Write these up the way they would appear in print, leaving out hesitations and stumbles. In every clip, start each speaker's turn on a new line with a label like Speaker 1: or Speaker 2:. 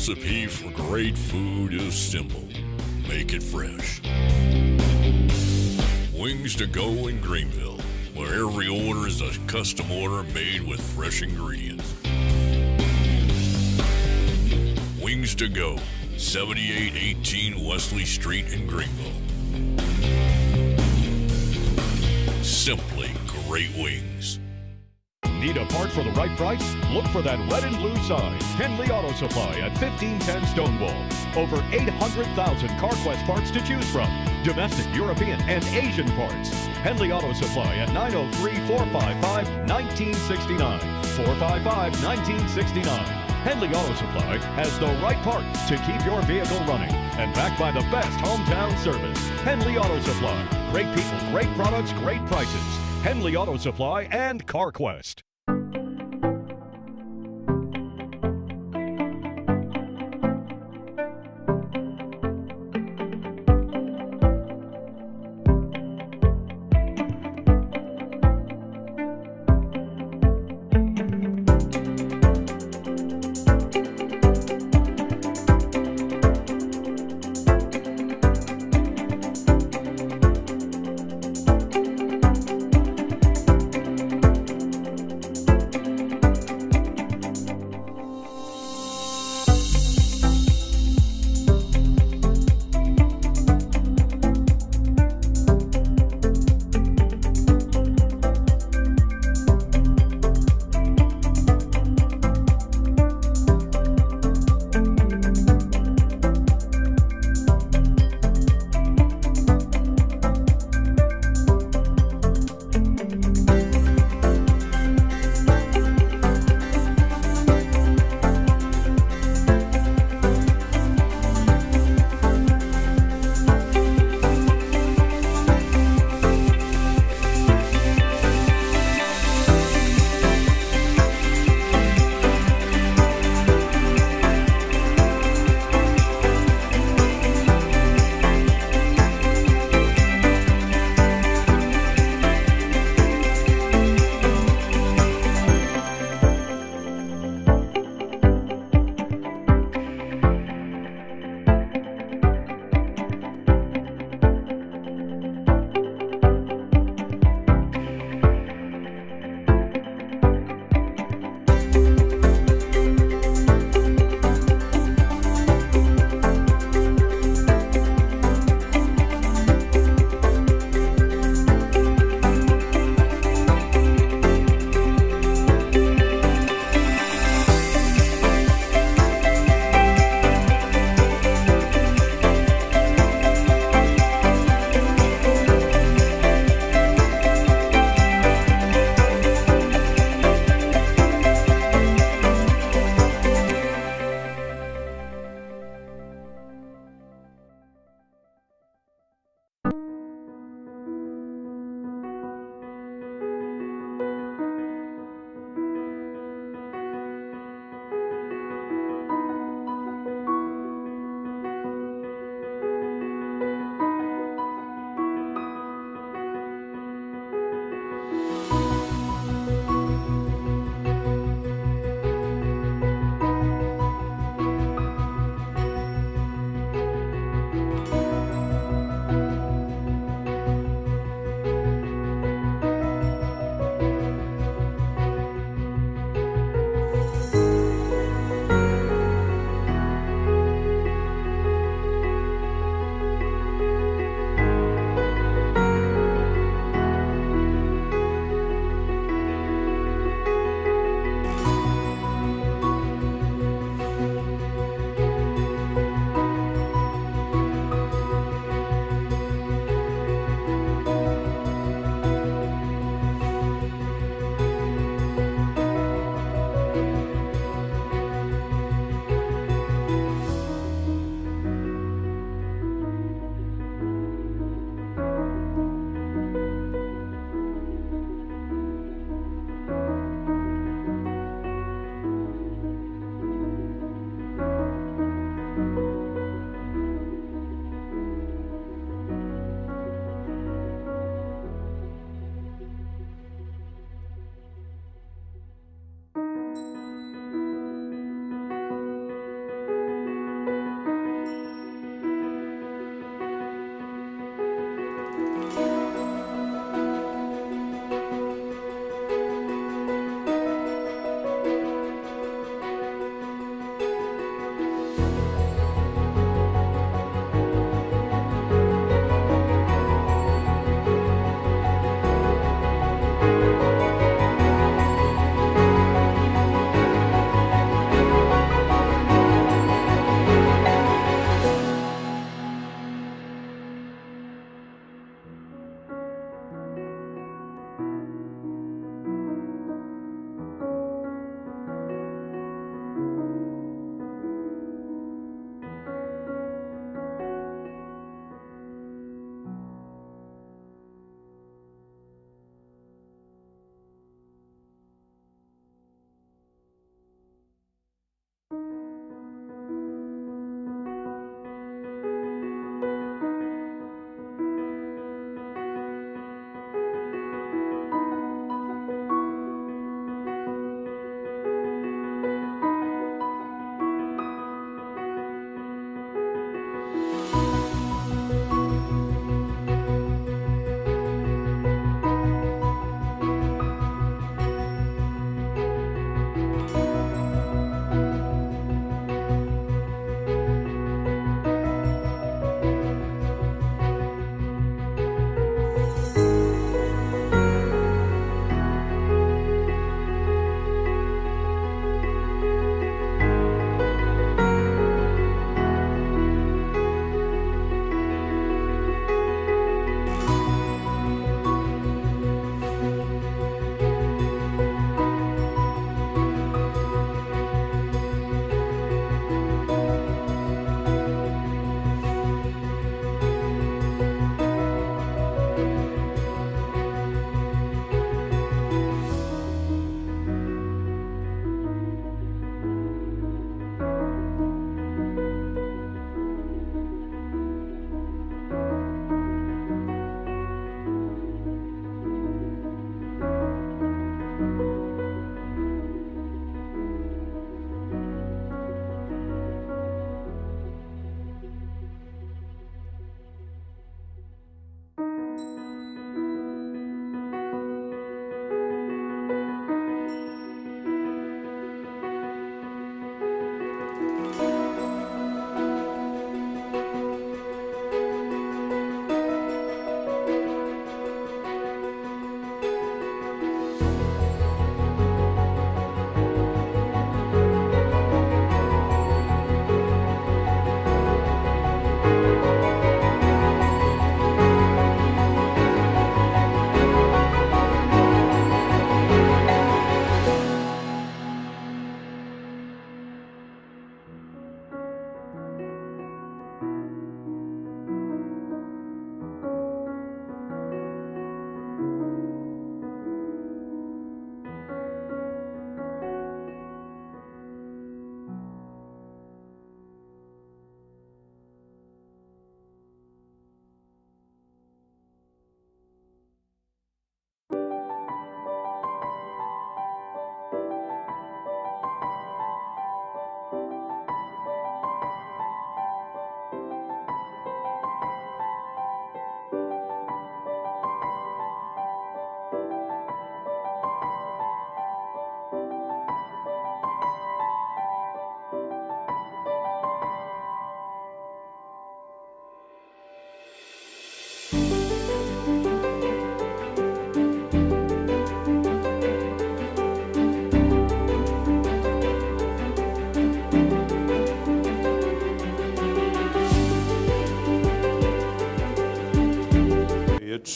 Speaker 1: recipe for great food is simple. Make it fresh. Wings to go in Greenville, where every order is a custom order made with fresh ingredients. Wings to go, 7818 Wesley Street in Greenville. Simply great wings.
Speaker 2: Need a part for the right price? Look for that red and blue sign. Henley Auto Supply at 1510 Stonewall. Over 800,000 CarQuest parts to choose from. Domestic, European, and Asian parts. Henley Auto Supply at 903-455-1969. 455-1969. Henley Auto Supply has the right part to keep your vehicle running. And backed by the best hometown service. Henley Auto Supply. Great people, great products, great prices. Henley Auto Supply and CarQuest.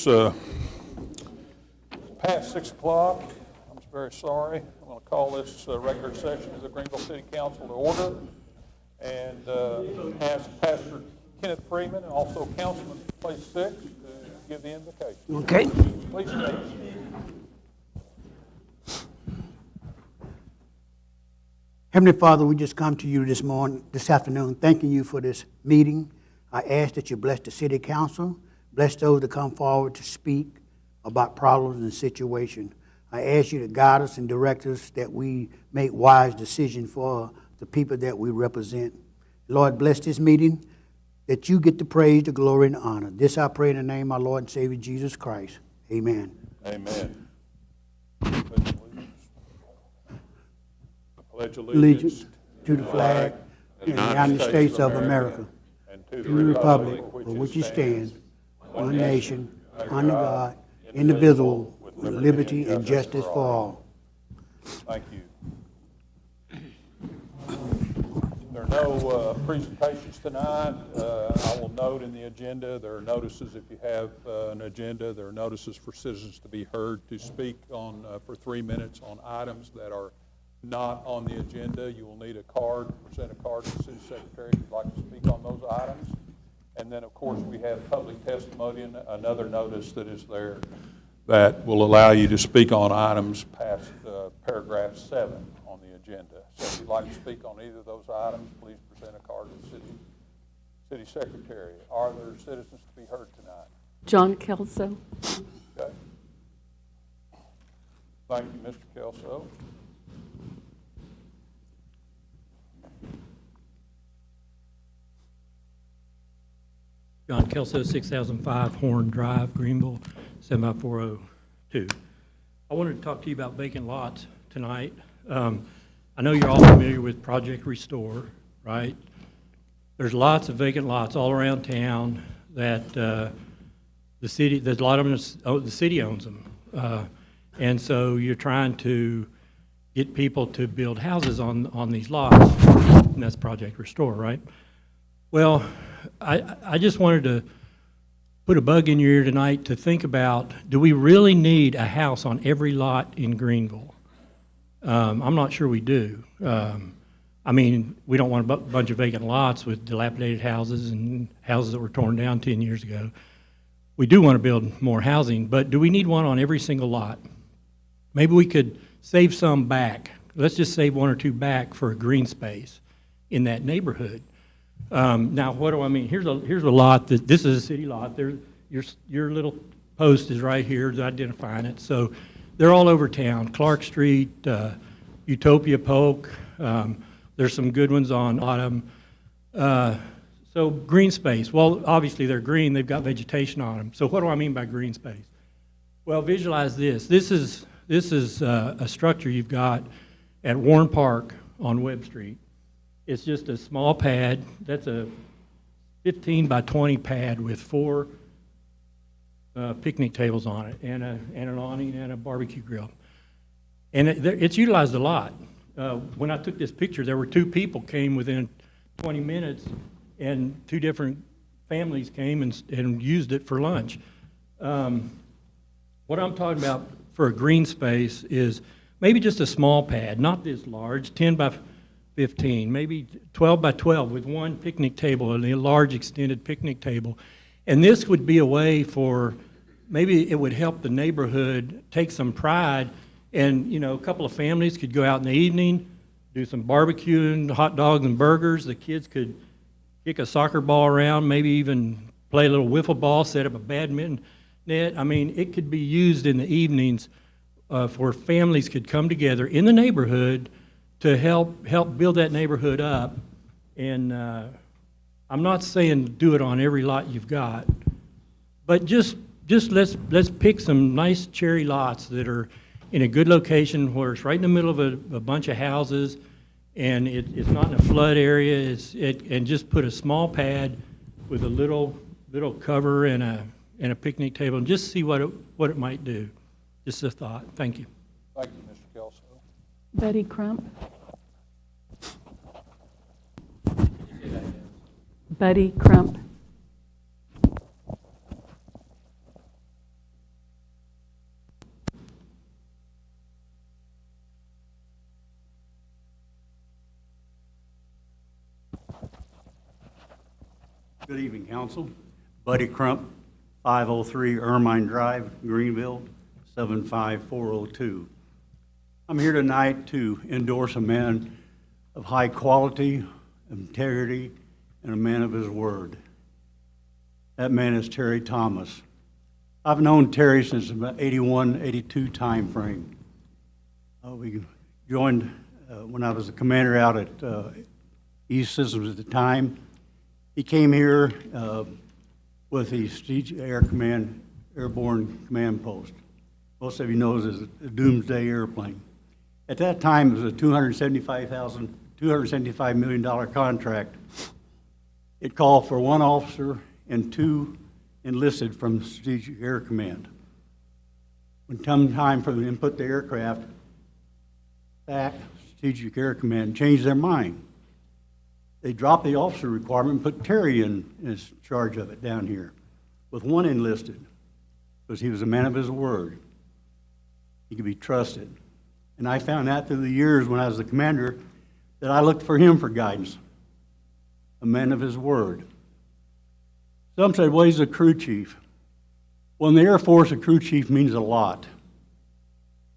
Speaker 3: It's past 6 o'clock. I'm very sorry. I'm going to call this regular session of the Greenville City Council to order and ask Pastor Kenneth Freeman and also Councilman Place 6 to give the invocation.
Speaker 4: Okay.
Speaker 3: Please stand.
Speaker 4: Heavenly Father, we just come to you this afternoon, thanking you for this meeting. I ask that you bless the city council, bless those that come forward to speak about problems and situations. I ask you to guide us and direct us that we make wise decisions for the people that we represent. Lord, bless this meeting, that you get the praise, the glory, and the honor. This I pray in the name of our Lord and Savior Jesus Christ. Amen.
Speaker 3: Amen. Pledge allegiance
Speaker 4: to the flag of the United States of America and to the republic for which it stands, one nation, under God, indivisible, with liberty and justice for all.
Speaker 3: Thank you. There are no presentations tonight. I will note in the agenda there are notices if you have an agenda. There are notices for citizens to be heard to speak on for 3 minutes on items that are not on the agenda. You will need a card, present a card to the city secretary if you'd like to speak on those items. And then, of course, we have public testimony and another notice that is there that will allow you to speak on items past paragraph 7 on the agenda. So if you'd like to speak on either of those items, please present a card to the city secretary. Are there citizens to be heard tonight?
Speaker 5: John Kelso.
Speaker 3: Okay. Thank you, Mr. Kelso.
Speaker 6: John Kelso, 6005 Horn Drive, Greenville, 75402. I wanted to talk to you about vacant lots tonight. I know you're all familiar with Project Restore, right? There's lots of vacant lots all around town that the city, there's a lot of them, the city owns them. And so you're trying to get people to build houses on these lots, and that's Project Restore, right? Well, I just wanted to put a bug in your ear tonight to think about, do we really need a house on every lot in Greenville? I'm not sure we do. I mean, we don't want a bunch of vacant lots with dilapidated houses and houses that were torn down 10 years ago. We do want to build more housing, but do we need one on every single lot? Maybe we could save some back. Let's just save 1 or 2 back for a green space in that neighborhood. Now, what do I mean? Here's a lot that this is a city lot. Your little post is right here identifying it. So they're all over town. Clark Street, Utopia Polk. There's some good ones on Autumn. So green space. Well, obviously they're green. They've got vegetation on them. So what do I mean by green space? Well, visualize this. This is a structure you've got at Warren Park on Webb Street. It's just a small pad. That's a 15 by 20 pad with 4 picnic tables on it and an awning and a barbecue grill. And it's utilized a lot. When I took this picture, there were 2 people came within 20 minutes, and 2 different families came and used it for lunch. What I'm talking about for a green space is maybe just a small pad, not this large, 10 by 15, maybe 12 by 12 with 1 picnic table, a large extended picnic table. And this would be a way for, maybe it would help the neighborhood take some pride, and a couple of families could go out in the evening, do some barbecuing, hot dogs and burgers. The kids could kick a soccer ball around, maybe even play a little wiffle ball, set up a badminton net. I mean, it could be used in the evenings for families could come together in the neighborhood to help build that neighborhood up. And I'm not saying do it on every lot you've got, but just let's pick some nice cherry lots that are in a good location where it's right in the middle of a bunch of houses, and it's not in a flood area. And just put a small pad with a little cover and a picnic table, and just see what it might do. Just a thought. Thank you.
Speaker 3: Thank you, Mr. Kelso.
Speaker 5: Betty Crump. Betty Crump.
Speaker 7: Good evening, Council. Buddy Crump, 503 Ermine Drive, Greenville, 75402. I'm here tonight to endorse a man of high quality, integrity, and a man of his word. That man is Terry Thomas. I've known Terry since about 81, 82 time frame. We joined when I was a commander out at East Systems at the time. He came here with the Strategic Airborne Command Post. Most of you know it as a Doomsday airplane. At that time, it was a $275 million contract. It called for 1 officer and 2 enlisted from Strategic Air Command. When come time for them to put the aircraft back, Strategic Air Command changed their mind. They dropped the officer requirement and put Terry in charge of it down here with 1 enlisted because he was a man of his word. He could be trusted. And I found out through the years when I was the commander that I looked for him for guidance, a man of his word. Some said, well, he's a crew chief. Well, in the Air Force, a crew chief means a lot.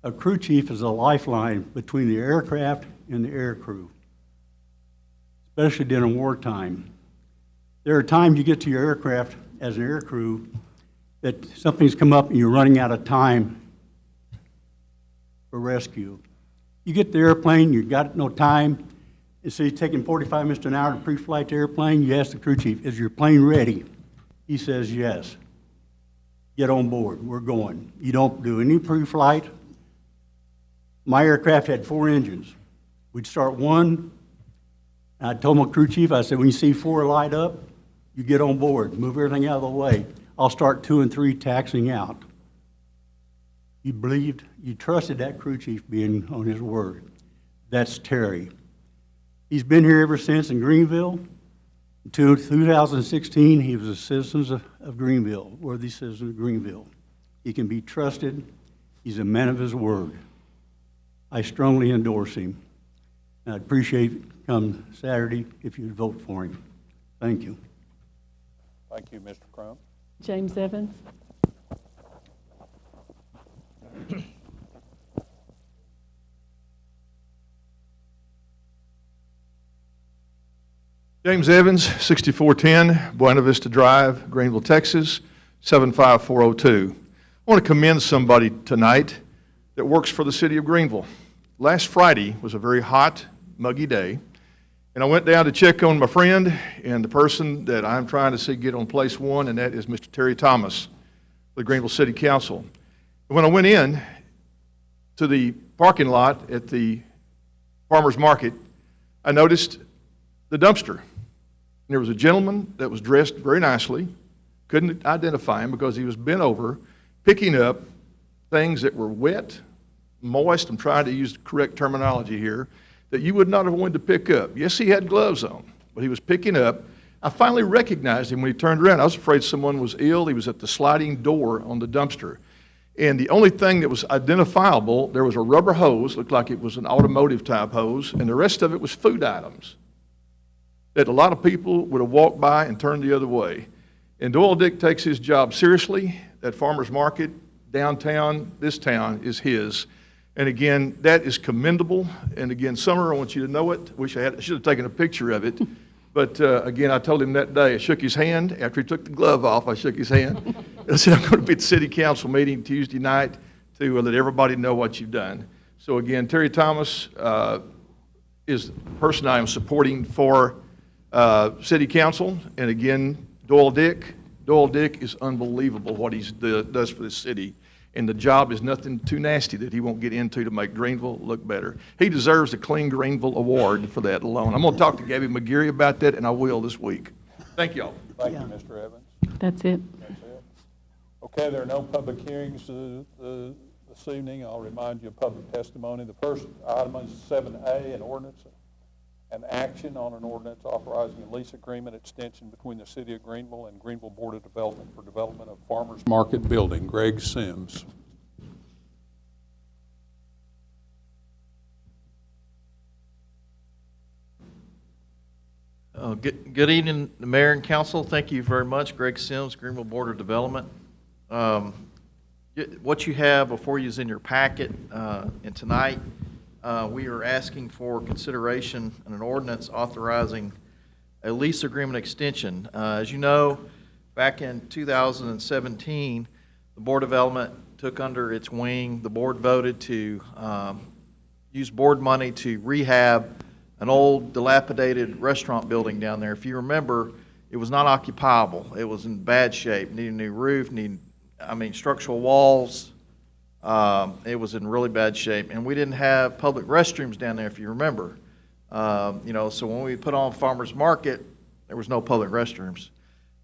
Speaker 7: A crew chief is a lifeline between the aircraft and the air crew, especially during wartime. There are times you get to your aircraft as an air crew that something's come up and you're running out of time for rescue. You get the airplane, you've got no time, and so you're taking 45 minutes to an hour to pre-flight the airplane. You ask the crew chief, is your plane ready? He says yes. Get on board, we're going. You don't do any pre-flight. My aircraft had 4 engines. We'd start 1, and I told my crew chief, I said, when you see 4 light up, you get on board, move everything out of the way. I'll start 2 and 3 taxiing out. You believed, you trusted that crew chief being on his word. That's Terry. He's been here ever since in Greenville. Until 2016, he was a citizen of Greenville, worthy citizen of Greenville. He can be trusted. He's a man of his word. I strongly endorse him. And I'd appreciate come Saturday if you'd vote for him. Thank you.
Speaker 3: Thank you, Mr. Crump.
Speaker 5: James Evans.
Speaker 8: James Evans, 6410 Buena Vista Drive, Greenville, Texas, 75402. I want to commend somebody tonight that works for the city of Greenville. Last Friday was a very hot, muggy day, and I went down to check on my friend and the person that I'm trying to see get on place 1, and that is Mr. Terry Thomas, the Greenville City Council. And when I went in to the parking lot at the farmer's market, I noticed the dumpster. And there was a gentleman that was dressed very nicely, couldn't identify him because he was bent over, picking up things that were wet, moist, I'm trying to use the correct terminology here, that you would not have wanted to pick up. Yes, he had gloves on, but he was picking up. I finally recognized him when he turned around. I was afraid someone was ill. He was at the sliding door on the dumpster. And the only thing that was identifiable, there was a rubber hose, looked like it was an automotive type hose, and the rest of it was food items that a lot of people would have walked by and turned the other way. And Doyle Dick takes his job seriously. That farmer's market, downtown, this town is his. And again, that is commendable. And again, Summer, I want you to know it. I should have taken a picture of it. But again, I told him that day, I shook his hand. After he took the glove off, I shook his hand. I said, I'm going to be at the city council meeting Tuesday night to let everybody know what you've done. So again, Terry Thomas is the person I am supporting for city council. And again, Doyle Dick is unbelievable what he does for this city. And the job is nothing too nasty that he won't get into to make Greenville look better. He deserves the Clean Greenville Award for that alone. I'm going to talk to Gabby McGeary about that, and I will this week. Thank y'all.
Speaker 3: Thank you, Mr. Evans.
Speaker 5: That's it.
Speaker 3: That's it. Okay, there are no public hearings this evening. I'll remind you of public testimony. The first item is 7A, an ordinance, an action on an ordinance authorizing a lease agreement extension between the City of Greenville and Greenville Board of Development for development of Farmers Market Building. Greg Sims.
Speaker 9: Good evening, the Mayor and Council. Thank you very much. Greg Sims, Greenville Board of Development. What you have before you is in your packet, and tonight we are asking for consideration on an ordinance authorizing a lease agreement extension. As you know, back in 2017, the Board of Development took under its wing, the board voted to use board money to rehab an old dilapidated restaurant building down there. If you remember, it was not occupiable. It was in bad shape, needed a new roof, structural walls. It was in really bad shape. And we didn't have public restrooms down there, if you remember. So when we put on Farmers Market, there was no public restrooms.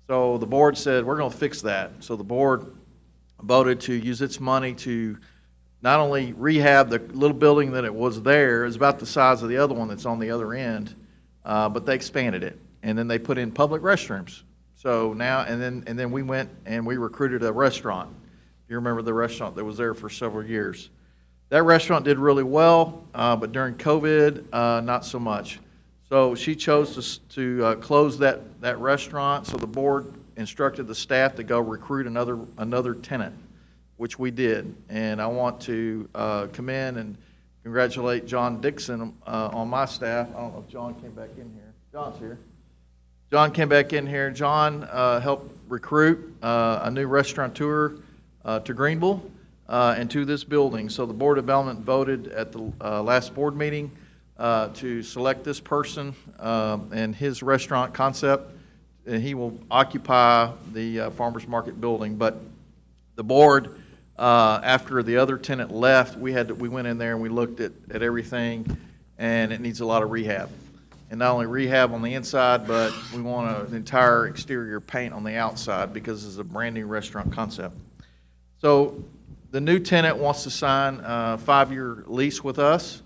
Speaker 9: So the board said, we're going to fix that. So the board voted to use its money to not only rehab the little building that it was there, it's about the size of the other one that's on the other end, but they expanded it. And then they put in public restrooms. So now, and then we went and we recruited a restaurant. You remember the restaurant that was there for several years. That restaurant did really well, but during COVID, not so much. So she chose to close that restaurant, so the board instructed the staff to go recruit another tenant, which we did. And I want to commend and congratulate John Dixon on my staff. I don't know if John came back in here. John's here. John came back in here. John helped recruit a new restaurateur to Greenville and to this building. So the Board of Development voted at the last board meeting to select this person and his restaurant concept, and he will occupy the Farmers Market building. But the board, after the other tenant left, we went in there and we looked at everything, and it needs a lot of rehab. And not only rehab on the inside, but we want an entire exterior paint on the outside because it's a brand new restaurant concept. So the new tenant wants to sign a 5-year lease with us.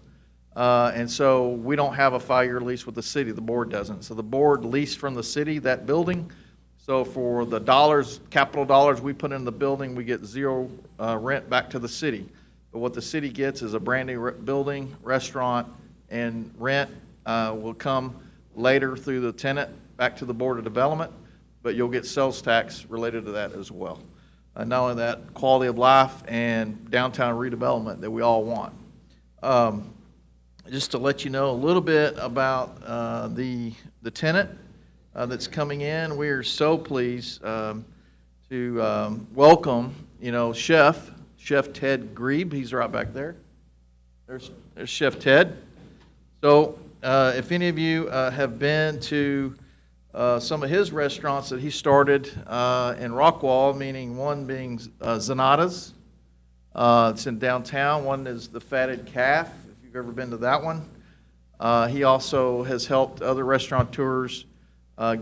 Speaker 9: And so we don't have a 5-year lease with the city. The board doesn't. So the board leased from the city that building. So for the capital dollars we put in the building, we get zero rent back to the city. But what the city gets is a brand new building, restaurant, and rent will come later through the tenant back to the Board of Development, but you'll get sales tax related to that as well. Not only that, quality of life and downtown redevelopment that we all want. Just to let you know a little bit about the tenant that's coming in, we are so pleased to welcome, Chef Ted Grebe. He's right back there. There's Chef Ted. So if any of you have been to some of his restaurants that he started in Rockwall, meaning one being Zanata's, it's in downtown. One is the Fatted Calf, if you've ever been to that one. He also has helped other restaurateurs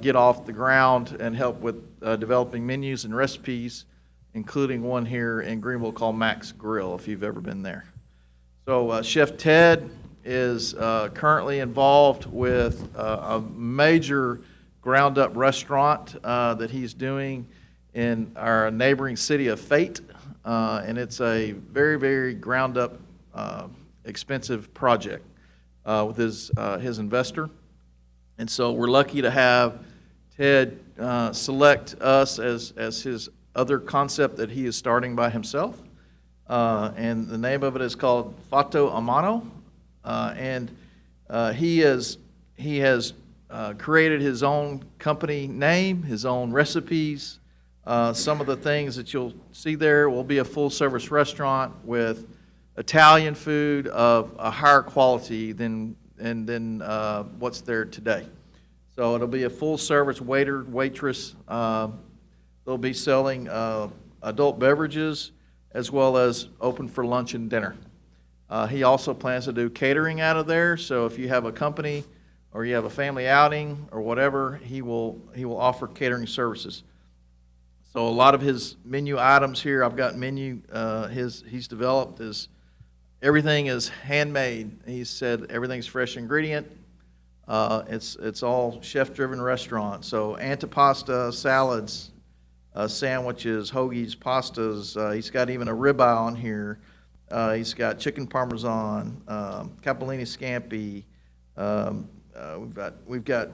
Speaker 9: get off the ground and help with developing menus and recipes, including one here in Greenville called Mac's Grill, if you've ever been there. So Chef Ted is currently involved with a major ground-up restaurant that he's doing in our neighboring city of Fate, and it's a very, very ground-up, expensive project with his investor. And so we're lucky to have Ted select us as his other concept that he is starting by himself. And the name of it is called Fatto a Mano. And he has created his own company name, his own recipes. Some of the things that you'll see there will be a full-service restaurant with Italian food of a higher quality than what's there today. So it'll be a full-service waiter, waitress. They'll be selling adult beverages as well as open for lunch and dinner. He also plans to do catering out of there, so if you have a company or you have a family outing or whatever, he will offer catering services. So a lot of his menu items here, I've got menu he's developed is everything is handmade. He said everything's fresh ingredient. It's all chef-driven restaurant. So antipasta, salads, sandwiches, hoagies, pastas. He's got even a ribeye on here. He's got chicken parmesan, capellini scampi. We've got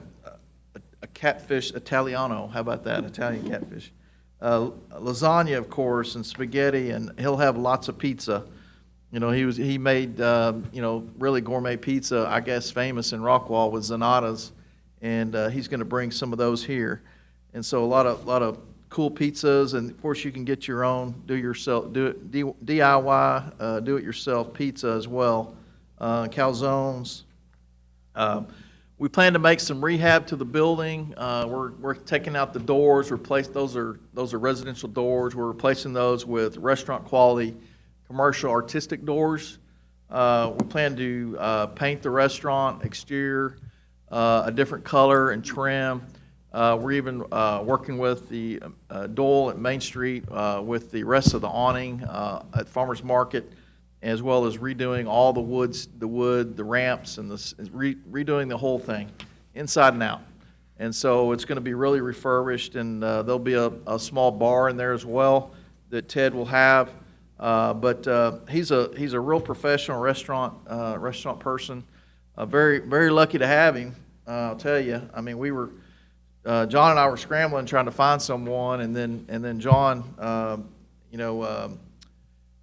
Speaker 9: a catfish Italiano. How about that, Italian catfish? Lasagna, of course, and spaghetti, and he'll have lots of pizza. You know, he made really gourmet pizza, I guess famous in Rockwall with Zanatas, and he's going to bring some of those here. And so a lot of cool pizzas, and of course you can get your own DIY, do it yourself pizza as well. Calzones. We plan to make some rehab to the building. We're taking out the doors, those are residential doors. We're replacing those with restaurant quality commercial artistic doors. We plan to paint the restaurant exterior a different color and trim. We're even working with the Dole at Main Street with the rest of the awning at Farmers Market, as well as redoing all the wood, the ramps, and redoing the whole thing, inside and out. And so it's going to be really refurbished, and there'll be a small bar in there as well that Ted will have. But he's a real professional restaurant person. Very, very lucky to have him. I'll tell you. I mean, John and I were scrambling trying to find someone, and then John,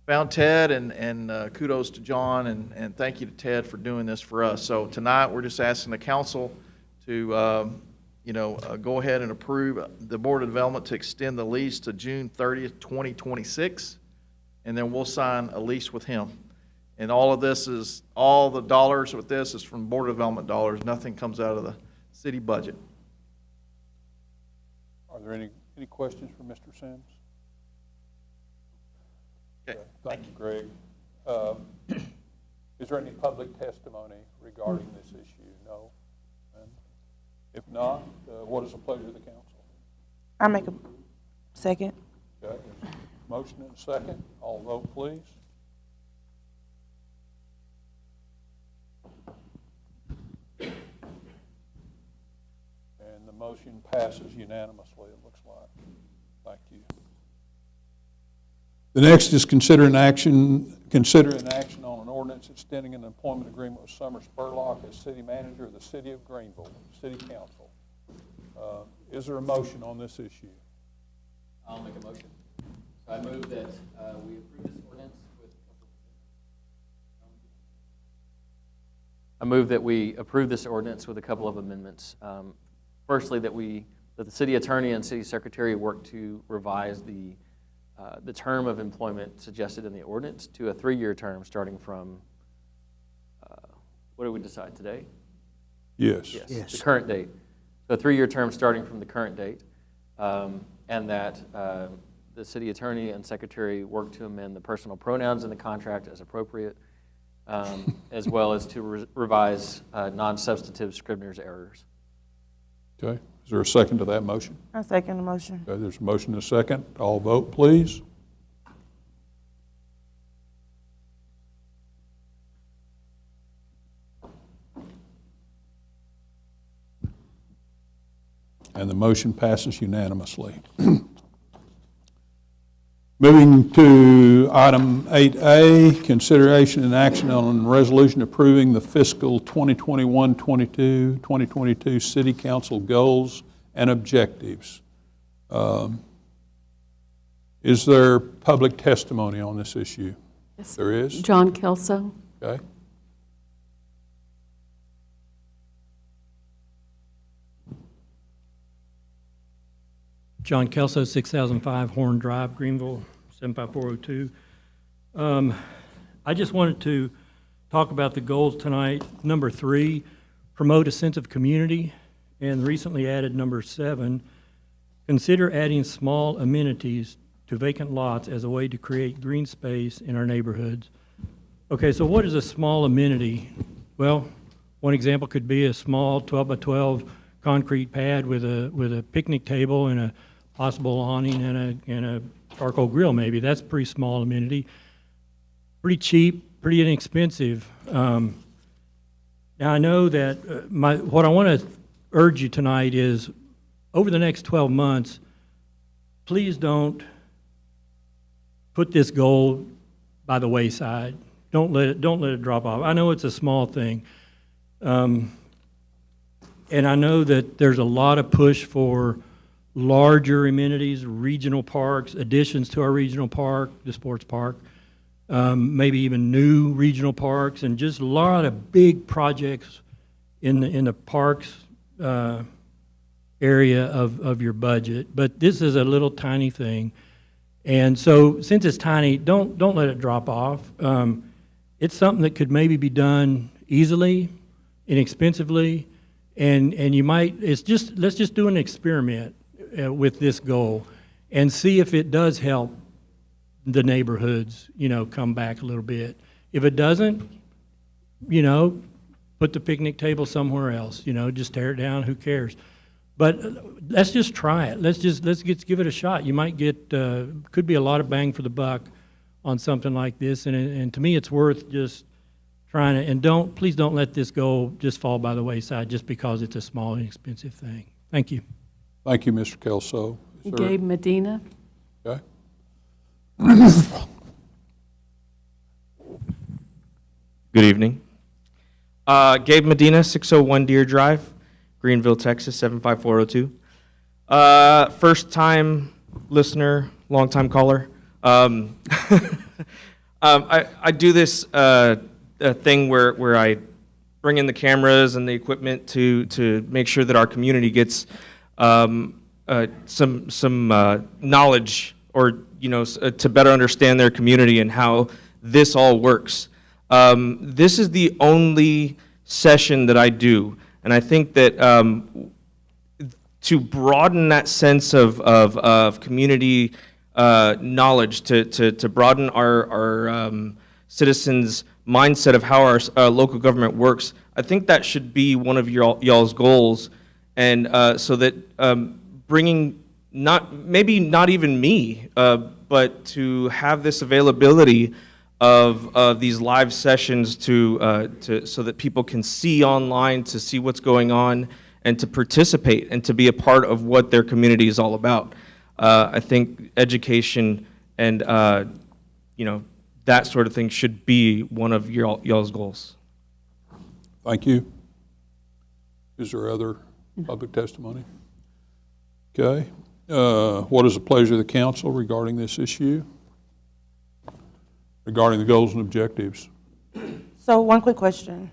Speaker 9: found Ted, and kudos to John, and thank you to Ted for doing this for us. So tonight we're just asking the council to go ahead and approve the Board of Development to extend the lease to June 30th, 2026, and then we'll sign a lease with him. And all the dollars with this is from Board of Development dollars. Nothing comes out of the city budget.
Speaker 3: Are there any questions for Mr. Sims?
Speaker 9: Okay.
Speaker 3: Thank you, Greg. Is there any public testimony regarding this issue? No? And if not, what is the pleasure of the council?
Speaker 10: I make a second.
Speaker 3: Okay, there's a motion and a second. All vote, please. And the motion passes unanimously, it looks like. Thank you. The next is consider an action on an ordinance extending an employment agreement with Summer Spurlock as city manager of the city of Greenville, city council. Is there a motion on this issue?
Speaker 11: I'll make a motion. So I move that we approve this ordinance with I move that we approve this ordinance with a couple of amendments. Firstly, that the city attorney and city secretary work to revise the term of employment suggested in the ordinance to a 3-year term starting from, what did we decide today?
Speaker 3: Yes.
Speaker 4: Yes.
Speaker 11: The current date. So a 3-year term starting from the current date, and that the city attorney and secretary work to amend the personal pronouns in the contract as appropriate, as well as to revise non-substantive Scribner's errors.
Speaker 3: Okay. Is there a second to that motion?
Speaker 10: I second the motion.
Speaker 3: Okay, there's a motion and a second. All vote, please. And the motion passes unanimously. Moving to item 8A, consideration and action on a resolution approving the fiscal 2021-22 city council goals and objectives. Is there public testimony on this issue?
Speaker 5: Yes.
Speaker 3: There is?
Speaker 5: John Kelso.
Speaker 3: Okay.
Speaker 6: John Kelso, 6005 Horn Drive, Greenville, 75402. I just wanted to talk about the goals tonight. Number 3, promote a sense of community, and recently added number 7, consider adding small amenities to vacant lots as a way to create green space in our neighborhoods. Okay, so what is a small amenity? Well, one example could be a small 12 by 12 concrete pad with a picnic table and a possible awning and a charcoal grill maybe. That's a pretty small amenity. Pretty cheap, pretty inexpensive. Now I know that what I want to urge you tonight is over the next 12 months, please don't put this goal by the wayside. Don't let it drop off. I know it's a small thing. And I know that there's a lot of push for larger amenities, regional parks, additions to our regional park, the sports park, maybe even new regional parks, and just a lot of big projects in the parks area of your budget. But this is a little tiny thing. And so since it's tiny, don't let it drop off. It's something that could maybe be done easily, inexpensively, and you might, let's just do an experiment with this goal and see if it does help the neighborhoods, come back a little bit. If it doesn't, put the picnic table somewhere else, just tear it down, who cares? But let's just try it. Let's give it a shot. You might get, could be a lot of bang for the buck on something like this, and to me it's worth just trying it. And please don't let this goal just fall by the wayside just because it's a small, inexpensive thing. Thank you.
Speaker 3: Thank you, Mr. Kelso. Is there-
Speaker 5: Gabe Medina.
Speaker 3: Okay.
Speaker 12: Good evening. Gabe Medina, 601 Deer Drive, Greenville, Texas, 75402. First-time listener, long-time caller. I do this thing where I bring in the cameras and the equipment to make sure that our community gets some knowledge, or to better understand their community and how this all works. This is the only session that I do, and I think that to broaden that sense of community knowledge, to broaden our citizens' mindset of how our local government works, I think that should be one of y'all's goals, and so that bringing maybe not even me, but to have this availability of these live sessions to so that people can see online, to see what's going on, and to participate and to be a part of what their community is all about. I think education and that sort of thing should be one of y'all's goals.
Speaker 3: Thank you. Is there other public testimony? Okay. What is the pleasure of the council regarding this issue? Regarding the goals and objectives?
Speaker 10: So one quick question.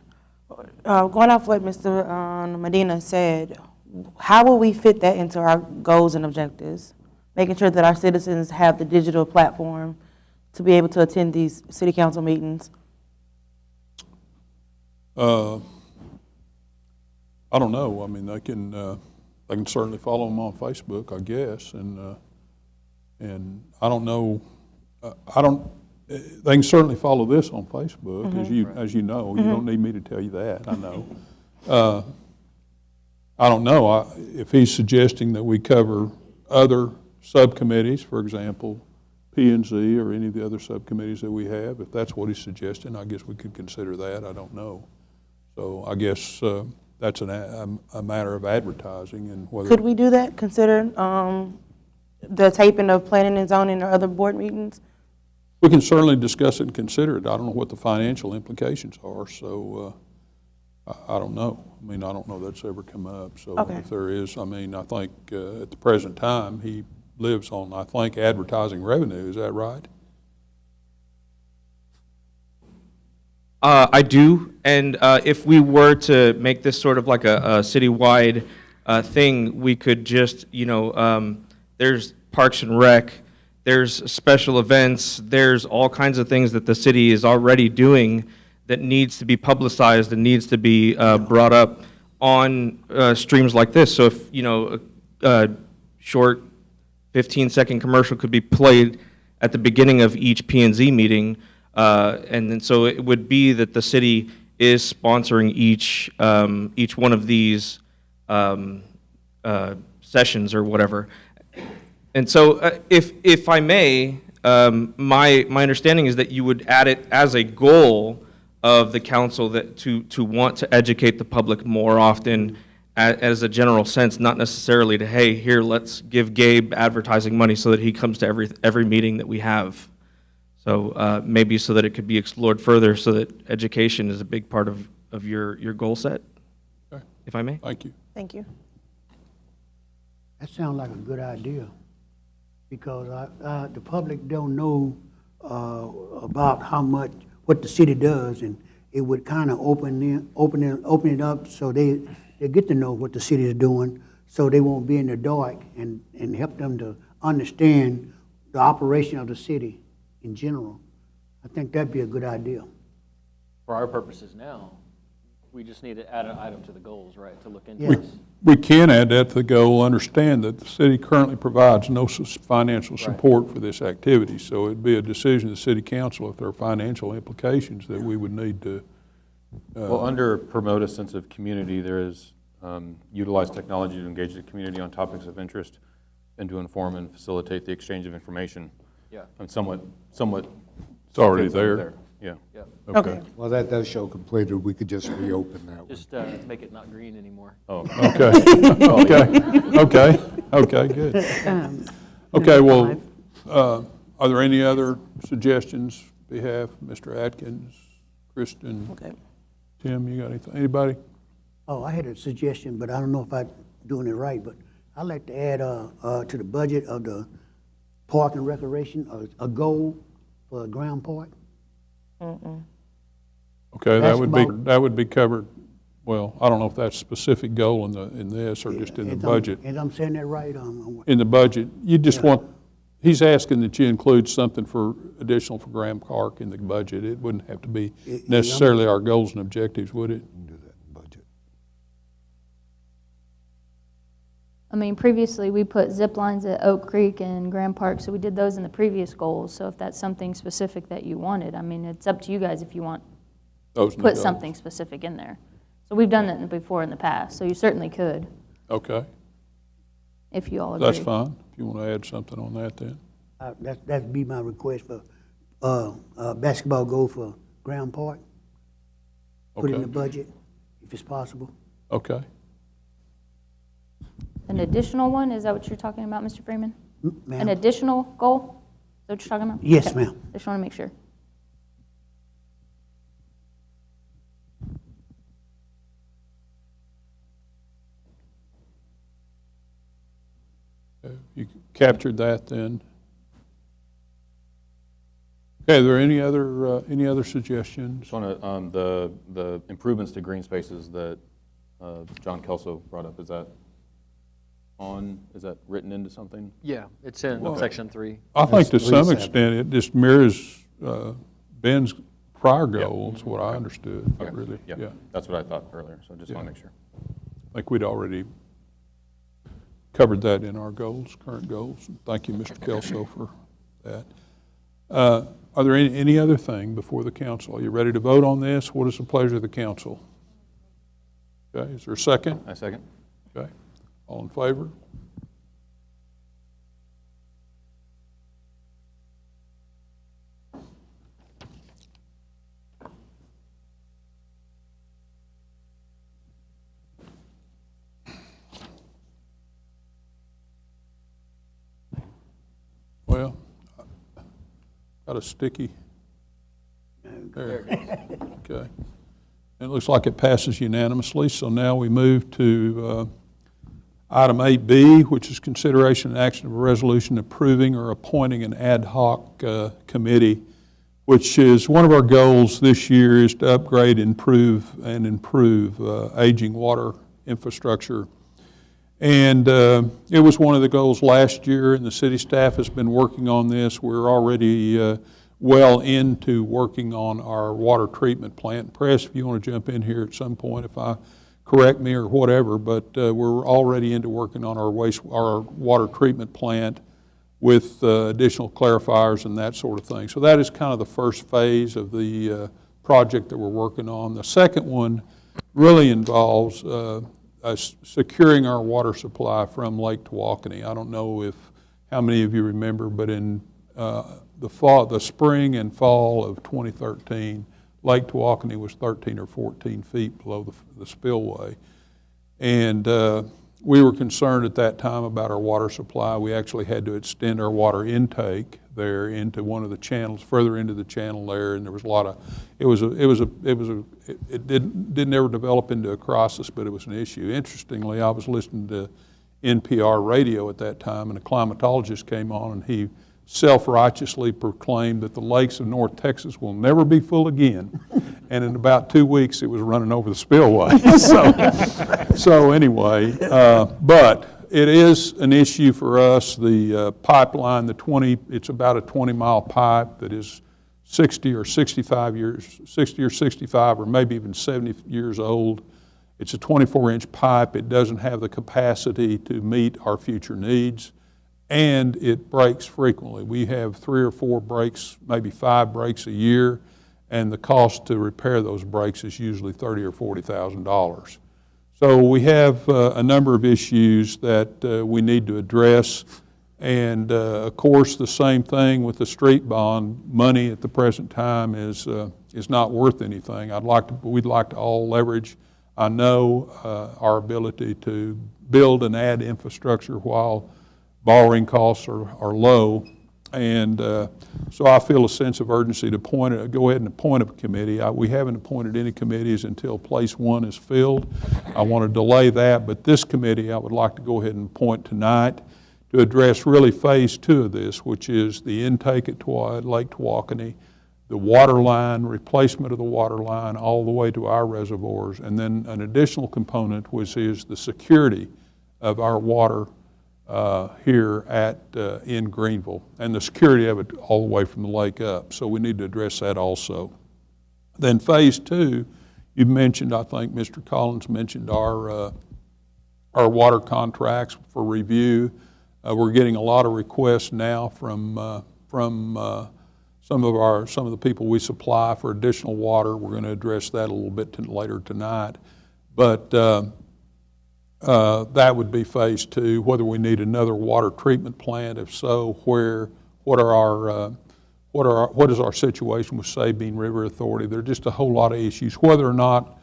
Speaker 10: Going off what Mr. Medina said, how will we fit that into our goals and objectives? Making sure that our citizens have the digital platform to be able to attend these city council meetings?
Speaker 3: I don't know. I mean, they can certainly follow them on Facebook, I guess, and I don't know. They can certainly follow this on Facebook, as you know. You don't need me to tell you that. I know. I don't know if he's suggesting that we cover other subcommittees, for example, P&Z or any of the other subcommittees that we have. If that's what he's suggesting, I guess we could consider that. I don't know. So I guess that's a matter of advertising and whether.
Speaker 10: Could we do that, consider the taping of planning and zoning or other board meetings?
Speaker 3: We can certainly discuss it and consider it. I don't know what the financial implications are, so I don't know. I mean, I don't know that's ever come up. So
Speaker 10: Okay.
Speaker 3: if there is, I mean, I think at the present time, he lives on, I think, advertising revenue. Is that right?
Speaker 12: I do, and if we were to make this sort of like a citywide thing, we could just, there's Parks and Rec, there's special events, there's all kinds of things that the city is already doing that needs to be publicized and needs to be brought up on streams like this. So if, a short 15-second commercial could be played at the beginning of each P&Z meeting, and then so it would be that the city is sponsoring each one of these sessions or whatever. And so if I may, my understanding is that you would add it as a goal of the council that to want to educate the public more often as a general sense, not necessarily to, hey, here, let's give Gabe advertising money so that he comes to every meeting that we have. So maybe so that it could be explored further so that education is a big part of your goal set.
Speaker 3: Okay.
Speaker 12: if I may.
Speaker 3: Thank you.
Speaker 10: Thank you.
Speaker 4: That sounds like a good idea, because the public don't know about what the city does, and it would kind of open it up so they get to know what the city is doing, so they won't be in the dark, and help them to understand the operation of the city in general. I think that'd be a good idea.
Speaker 11: For our purposes now, we just need to add an item to the goals, right, to look into
Speaker 4: Yes.
Speaker 11: this.
Speaker 3: We can add that to the goal, understand that the city currently provides no financial support for this activity, so it'd be a decision of the city council if there are financial implications that we would need to.
Speaker 13: Well, under promote a sense of community, there is utilize technology to engage the community on topics of interest and to inform and facilitate the exchange of information.
Speaker 11: Yeah.
Speaker 13: And somewhat.
Speaker 3: It's already
Speaker 13: fits under
Speaker 3: there.
Speaker 13: Yeah.
Speaker 11: Yeah.
Speaker 3: Okay.
Speaker 14: Well, that does show completed. We could just reopen that one.
Speaker 11: Just make it not green anymore.
Speaker 13: Oh,
Speaker 3: Okay. Okay, good. Okay, well, are there any other suggestions on behalf of Mr. Atkins, Kristen,
Speaker 10: Okay.
Speaker 3: Tim, you got anything? Anybody?
Speaker 4: Oh, I had a suggestion, but I don't know if I'm doing it right, but I'd like to add to the budget of the park and recreation, a goal for a ground park.
Speaker 3: Okay,
Speaker 4: Basketball.
Speaker 3: that would be covered, well, I don't know if that's a specific goal in this or just in the budget.
Speaker 4: And I'm saying that right?
Speaker 3: In the budget, you just
Speaker 4: Yeah.
Speaker 3: want, he's asking that you include something for additional for Graham Park in the budget. It wouldn't have to be necessarily our goals and objectives, would it?
Speaker 14: We can do that in budget.
Speaker 15: I mean, previously, we put zip lines at Oak Creek and Grand Park, so we did those in the previous goals. So if that's something specific that you wanted, I mean, it's up to you guys if you want
Speaker 3: Those
Speaker 15: to
Speaker 3: are the
Speaker 15: put
Speaker 3: goals.
Speaker 15: something specific in there. So we've done that before in the past, so you certainly could,
Speaker 3: Okay,
Speaker 15: if you all agree.
Speaker 3: that's fine. If you want to add something on that then.
Speaker 4: That'd be my request for basketball goal for Graham Park. Put it in the
Speaker 3: Okay.
Speaker 4: budget, if it's possible.
Speaker 3: Okay.
Speaker 15: An additional one, is that what you're talking about, Mr. Freeman? An
Speaker 4: Ma'am?
Speaker 15: additional goal? Is that what you're talking about?
Speaker 4: Yes,
Speaker 15: Okay.
Speaker 4: ma'am.
Speaker 15: Just want to make sure.
Speaker 3: You captured that then. Okay, are there any other suggestions?
Speaker 13: Just want to, the improvements to green spaces that John Kelso brought up, is that written into something?
Speaker 11: Yeah, it's in section 3.
Speaker 3: I think to
Speaker 14: That's
Speaker 3: some
Speaker 14: 3.7.
Speaker 3: extent, it just mirrors Ben's prior goal, is what I understood,
Speaker 13: Okay.
Speaker 3: really.
Speaker 13: Yeah,
Speaker 3: Yeah,
Speaker 13: that's what I thought earlier, so just want
Speaker 3: Yeah.
Speaker 13: to make sure.
Speaker 3: I think we'd already covered that in our goals, current goals. Thank you, Mr. Kelso, for that. Are there any other thing before the council? Are you ready to vote on this? What is the pleasure of the council? Okay, is there a second?
Speaker 13: I second.
Speaker 3: Okay, all in favor? Well, got a sticky. There. Okay. It looks like it passes unanimously, so now we move to item 8B, which is consideration and action of a resolution approving or appointing an ad hoc committee, which is one of our goals this year is to upgrade, improve aging water infrastructure. And it was one of the goals last year, and the city staff has been working on this. We're already well into working on our water treatment plant. Press, if you want to jump in here at some point, if I correct me or whatever, but we're already into working on our water treatment plant with additional clarifiers and that sort of thing. So that is kind of the first phase of the project that we're working on. The second one really involves securing our water supply from Lake Tawakoni. I don't know how many of you remember, but in the spring and fall of 2013, Lake Tawakoni was 13 or 14 feet below the spillway. And we were concerned at that time about our water supply. We actually had to extend our water intake there into one of the channels, further into the channel there, and there was a lot of, it didn't ever develop into a crisis, but it was an issue. Interestingly, I was listening to NPR radio at that time, and a climatologist came on, and he self-righteously proclaimed that the lakes of North Texas will never be full again. And in about 2 weeks, it was running over the spillway. So anyway, but it is an issue for us. The pipeline, it's about a 20-mile pipe that is 60 or 65 or maybe even 70 years old. It's a 24-inch pipe. It doesn't have the capacity to meet our future needs, and it breaks frequently. We have 3 or 4 breaks, maybe 5 breaks a year, and the cost to repair those breaks is usually $30,000 or $40,000. So we have a number of issues that we need to address, and of course the same thing with the street bond. Money at the present time is not worth anything. We'd like to all leverage, I know, our ability to build and add infrastructure while borrowing costs are low. And so I feel a sense of urgency to go ahead and appoint a committee. We haven't appointed any committees until place 1 is filled. I want to delay that, but this committee I would like to go ahead and appoint tonight to address really phase 2 of this, which is the intake at Lake Tawakoni, the water line, replacement of the water line all the way to our reservoirs, and then an additional component, which is the security of our water here in Greenville, and the security of it all the way from the lake up. So we need to address that also. Then phase 2, you mentioned, I think Mr. Collins mentioned our water contracts for review. We're getting a lot of requests now from some of the people we supply for additional water. We're going to address that a little bit later tonight. But that would be phase 2. Whether we need another water treatment plant, if so, what is our situation with Sabine River Authority? There are just a whole lot of issues. Whether or not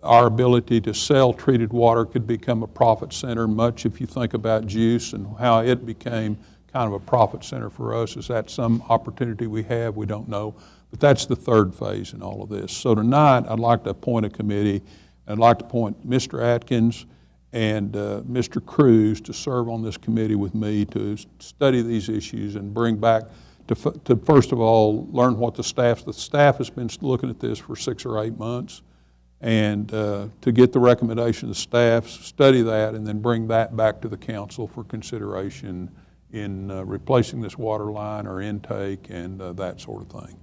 Speaker 3: our ability to sell treated water could become a profit center, much if you think about juice and how it became kind of a profit center for us. Is that some opportunity we have? We don't know. But that's the third phase in all of this. So tonight, I'd like to appoint a committee. I'd like to appoint Mr. Atkins and Mr. Cruz to serve on this committee with me to study these issues and bring back to first of all, learn what the staff has been looking at this for 6 or 8 months, and to get the recommendation of the staff, study that, and then bring that back to the council for consideration in replacing this water line or intake and that sort of thing.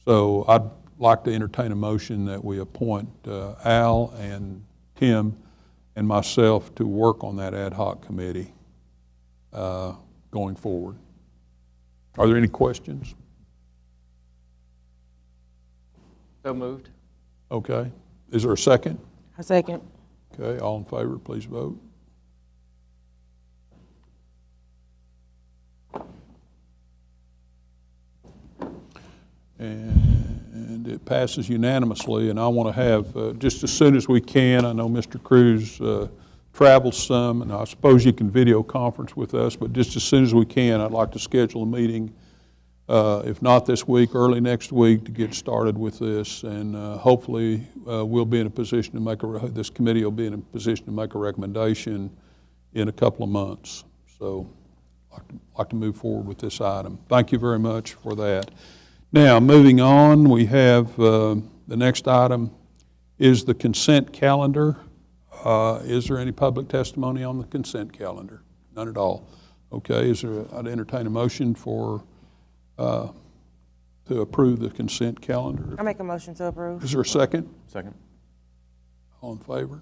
Speaker 3: So I'd like to entertain a motion that we appoint Al and Tim and myself to work on that ad hoc committee going forward. Are there any questions?
Speaker 11: So moved.
Speaker 3: Okay. Is there a second?
Speaker 10: A second.
Speaker 3: Okay, all in favor, please vote. And it passes unanimously, and I want to have, just as soon as we can, I know Mr. Cruz travels some, and I suppose you can video conference with us, but just as soon as we can, I'd like to schedule a meeting, if not this week, early next week, to get started with this, and hopefully we'll be in a position to make this committee will be in a position to make a recommendation in a couple of months. So I'd like to move forward with this item. Thank you very much for that. Now, moving on, we have the next item is the consent calendar. Is there any public testimony on the consent calendar? None at all. Okay, I'd entertain a motion to approve the consent calendar.
Speaker 10: I make a motion to approve.
Speaker 3: Is there a second?
Speaker 13: Second.
Speaker 3: All in favor?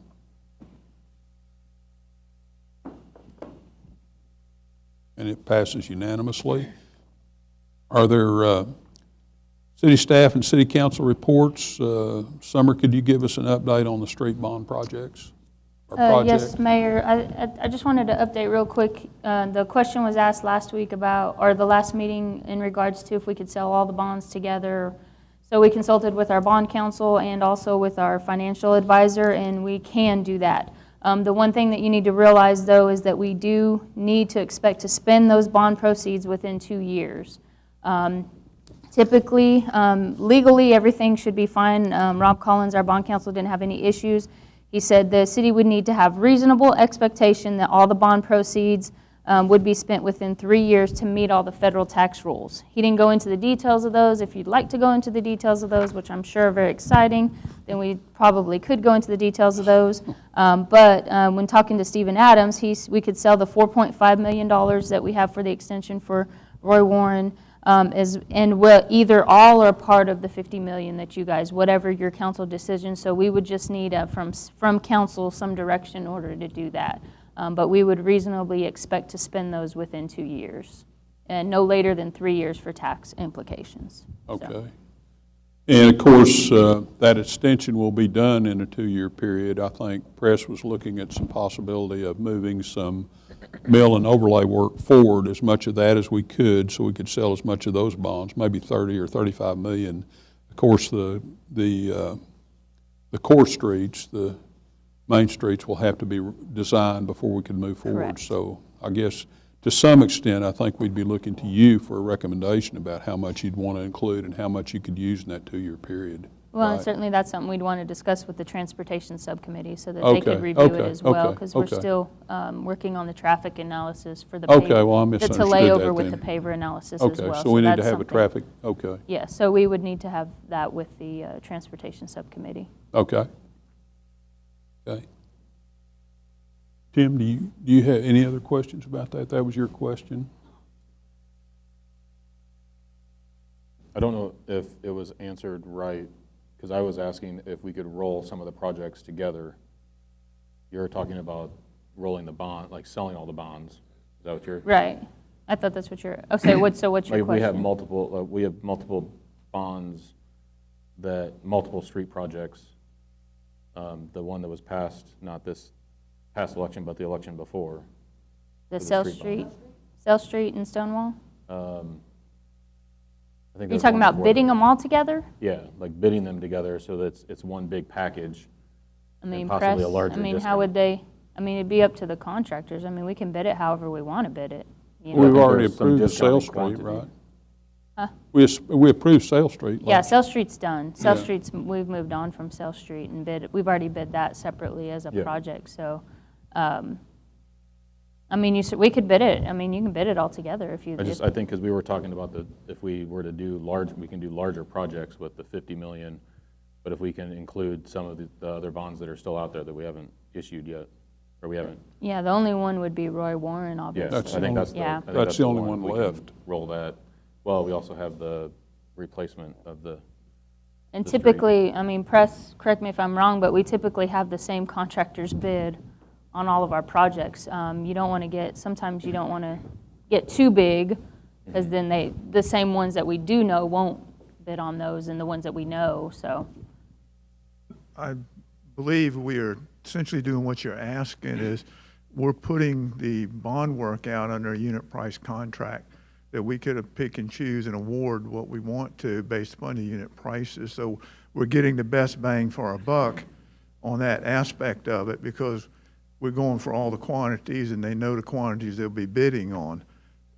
Speaker 3: And it passes unanimously. Are there city staff and city council reports? Summer, could you give us an update on the street bond projects?
Speaker 15: Yes, Mayor. I just wanted to update real quick. The question was asked last week about, or the last meeting, in regards to if we could sell all the bonds together. So we consulted with our bond counsel and also with our financial advisor, and we can do that. The one thing that you need to realize, though, is that we do need to expect to spend those bond proceeds within 2 years. Typically, legally, everything should be fine. Rob Collins, our bond counsel, didn't have any issues. He said the city would need to have reasonable expectation that all the bond proceeds would be spent within 3 years to meet all the federal tax rules. He didn't go into the details of those. If you'd like to go into the details of those, which I'm sure are very exciting, then we probably could go into the details of those. But when talking to Stephen Adams, we could sell the $4.5 million that we have for the extension for Roy Warren, and either all or part of the $50 million that you guys, whatever your council decision. So we would just need from council some direction in order to do that. But we would reasonably expect to spend those within 2 years, and no later than 3 years for tax implications.
Speaker 3: Okay.
Speaker 15: So.
Speaker 3: And of course, that extension will be done in a 2-year period. I think press was looking at some possibility of moving some mill and overlay work forward, as much of that as we could, so we could sell as much of those bonds, maybe 30 or 35 million. Of course, the core streets, the main streets will have to be designed before we can move forward.
Speaker 15: Correct.
Speaker 3: So I guess to some extent, I think we'd be looking to you for a recommendation about how much you'd want to include and how much you could use in that 2-year period.
Speaker 15: Well, and
Speaker 3: Right.
Speaker 15: certainly that's something we'd want to discuss with the Transportation Subcommittee so that they could
Speaker 3: Okay,
Speaker 15: review it
Speaker 3: okay,
Speaker 15: as well,
Speaker 3: okay,
Speaker 15: because we're
Speaker 3: okay.
Speaker 15: still working on the traffic analysis for the
Speaker 3: Okay, well, I
Speaker 15: the
Speaker 3: misunderstood
Speaker 15: layover
Speaker 3: that
Speaker 15: with
Speaker 3: then.
Speaker 15: the paver analysis as well.
Speaker 3: Okay, so we need to
Speaker 15: that's
Speaker 3: have a
Speaker 15: something-
Speaker 3: traffic, okay,
Speaker 15: Yeah, so we would need to have that with the Transportation Subcommittee.
Speaker 3: okay. Okay. Tim, do you have any other questions about that? That was your question?
Speaker 13: I don't know if it was answered right, because I was asking if we could roll some of the projects together. You're talking about rolling the bond, like selling all the bonds. Is that what you're?
Speaker 15: Right. I thought that's what you're, okay, so what's your
Speaker 13: Like,
Speaker 15: question?
Speaker 13: we have multiple bonds multiple street projects. The one that was passed, not this past election, but the election before.
Speaker 15: The
Speaker 13: for
Speaker 15: South
Speaker 13: street
Speaker 15: Street,
Speaker 13: bonds.
Speaker 15: South Street and Stonewall?
Speaker 13: I think
Speaker 15: You're
Speaker 13: there's
Speaker 15: talking
Speaker 13: one
Speaker 15: about
Speaker 13: before
Speaker 15: bidding
Speaker 13: that.
Speaker 15: them all together?
Speaker 13: Yeah, like bidding them together so that it's one big package.
Speaker 15: I mean,
Speaker 13: And possibly a
Speaker 15: press,
Speaker 13: larger
Speaker 15: I mean, how
Speaker 13: discount.
Speaker 15: would they, I mean, it'd be up to the contractors. I mean, we can bid it however we want to bid it. You know?
Speaker 3: We've
Speaker 13: think
Speaker 3: already
Speaker 13: there's some
Speaker 3: approved the
Speaker 13: discount in
Speaker 3: Sale Street,
Speaker 13: quantity.
Speaker 3: right?
Speaker 15: Huh?
Speaker 3: We approved Sale Street.
Speaker 15: Yeah,
Speaker 3: last-
Speaker 15: South Street's done. South
Speaker 3: Yeah.
Speaker 15: Street's, we've moved on from South Street and we've already bid that separately as a
Speaker 13: Yeah.
Speaker 15: project, so, I mean, we could bid it. I mean, you can bid it all together if you.
Speaker 13: I think because we were talking about if we were to do we can do larger projects with the 50 million, but if we can include some of the other bonds that are still out there that we haven't issued yet, or we haven't.
Speaker 15: Yeah, the only one would be Roy Warren,
Speaker 13: Yes,
Speaker 15: obviously.
Speaker 3: That's
Speaker 13: I think that's the.
Speaker 15: Yeah.
Speaker 13: I think
Speaker 3: That's the only
Speaker 13: If
Speaker 3: one
Speaker 13: we can
Speaker 3: left.
Speaker 13: Roll that. Well, we also have the replacement of the.
Speaker 15: And
Speaker 13: the street.
Speaker 15: typically, I mean, press, correct me if I'm wrong, but we typically have the same contractors bid on all of our projects. You don't want to sometimes you don't want to get too big, because then the same ones that we do know won't bid on those, and the ones that we know, so.
Speaker 16: I believe we are essentially doing what you're asking is we're putting the bond work out under a unit price contract that we could pick and choose and award what we want to based upon the unit prices. So we're getting the best bang for our buck on that aspect of it because we're going for all the quantities and they know the quantities they'll be bidding on.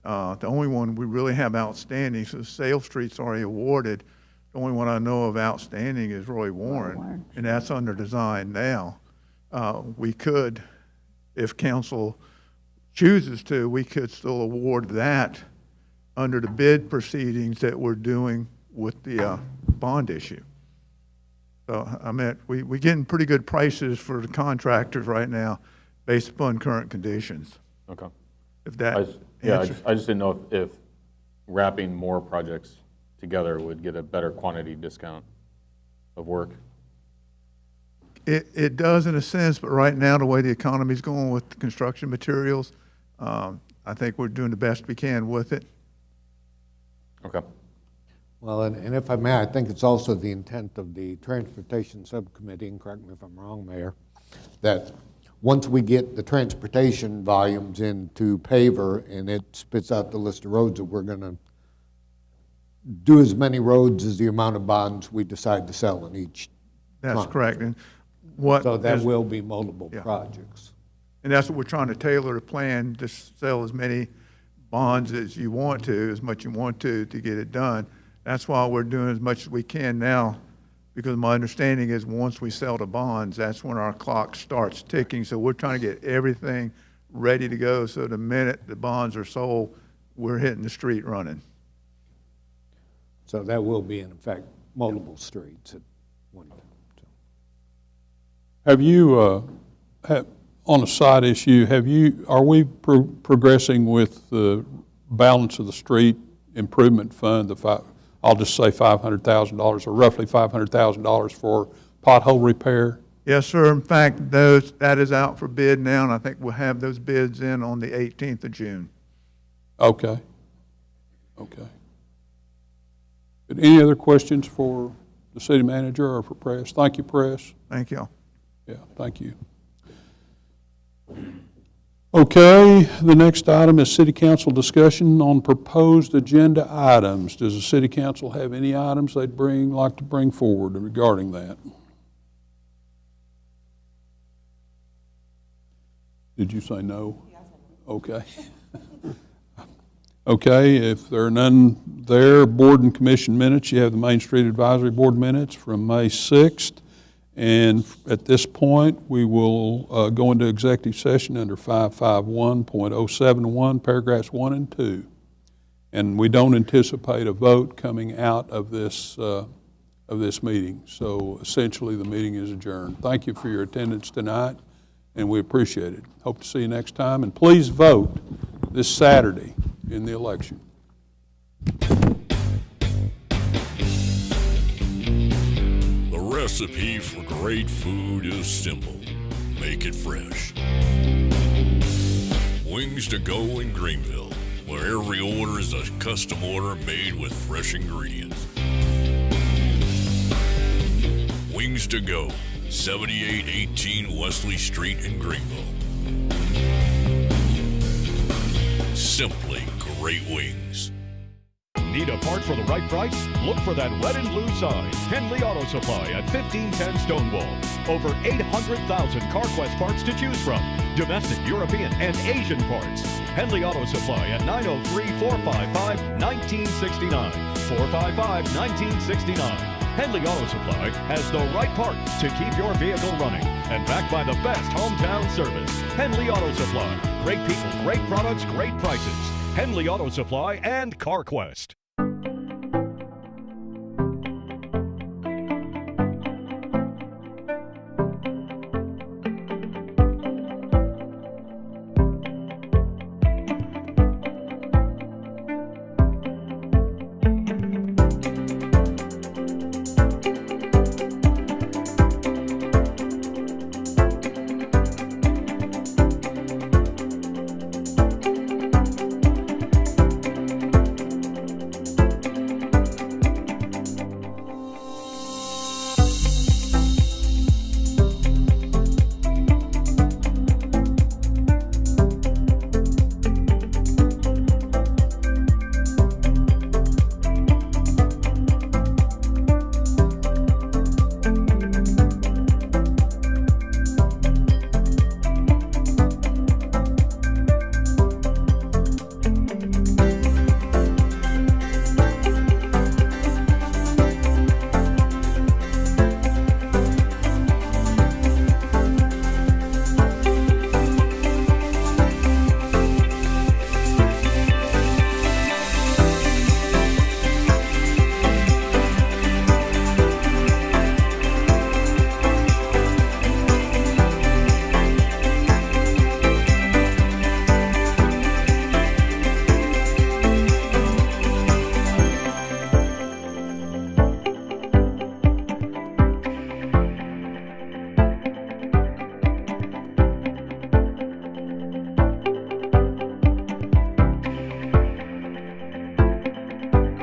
Speaker 16: The only one we really have outstanding, so Sale Street's already awarded. The only one I know of outstanding is Roy Warren, and that's under design now. We could, if council chooses to, we could still award that under the bid proceedings that we're doing with the bond issue. So, I mean, we're getting pretty good prices for the contractors right now based upon current conditions.
Speaker 13: Okay.
Speaker 16: If that answers.
Speaker 13: I just didn't know if wrapping more projects together would get a better quantity discount of work.
Speaker 16: It does in a sense, but right now, the way the economy's going with the construction materials, I think we're doing the best we can with it.
Speaker 13: Okay.
Speaker 14: Well, and if I may, I think it's also the intent of the Transportation Subcommittee, and correct me if I'm wrong, Mayor, that once we get the transportation volumes into paver and it spits out the list of roads that we're going to do as many roads as the amount of bonds we decide to sell in each
Speaker 16: That's
Speaker 14: tranche.
Speaker 16: correct. And what.
Speaker 14: So that
Speaker 16: is-
Speaker 14: will be multiple
Speaker 16: Yeah.
Speaker 14: projects.
Speaker 16: And that's what we're trying to tailor the plan, to sell as many bonds as you want to, as much you want to get it done. That's why we're doing as much as we can now, because my understanding is once we sell the bonds, that's when our clock starts ticking. So we're trying to get everything ready to go, so the minute the bonds are sold, we're hitting the street running.
Speaker 14: So that will be, in effect, multiple streets at one time. So.
Speaker 17: Have you, on a side issue, are we progressing with the balance of the street improvement fund, I'll just say $500,000 or roughly $500,000 for pothole repair?
Speaker 16: Yes, sir. In fact, that is out for bid now, and I think we'll have those bids in on the 18th of June.
Speaker 17: Okay. Okay. But any other questions for the city manager or for Press? Thank you, Press.
Speaker 16: Thank you.
Speaker 17: Yeah, thank you. Okay, the next item is city council discussion on proposed agenda items. Does the city council have any items they'd like to bring forward regarding that? Did you say no? Okay. Okay, if there are none there, board and commission minutes, you have the Main Street Advisory Board minutes from May 6th. And at this point, we will go into executive session under 551.071, paragraphs 1 and 2. And we don't anticipate a vote coming out of this meeting. So essentially, the meeting is adjourned. Thank you for your attendance tonight, and we appreciate it. Hope to see you next time. And please vote this Saturday in the election.
Speaker 1: The recipe for great food is simple. Make it fresh. Wings to go in Greenville, where every order is a custom order made with fresh ingredients. Wings to go, 7818 Wesley Street in Greenville. Simply great wings.
Speaker 2: Need a part for the right price? Look for that red and blue sign. Henley Auto Supply at 1510 Stonewall. Over 800,000 CarQuest parts to choose from. Domestic, European, and Asian parts. Henley Auto Supply at 903-455-1969. 455-1969. Henley Auto Supply has the right part to keep your vehicle running. And backed by the best hometown service. Henley Auto Supply. Great people, great products, great prices. Henley Auto Supply and CarQuest.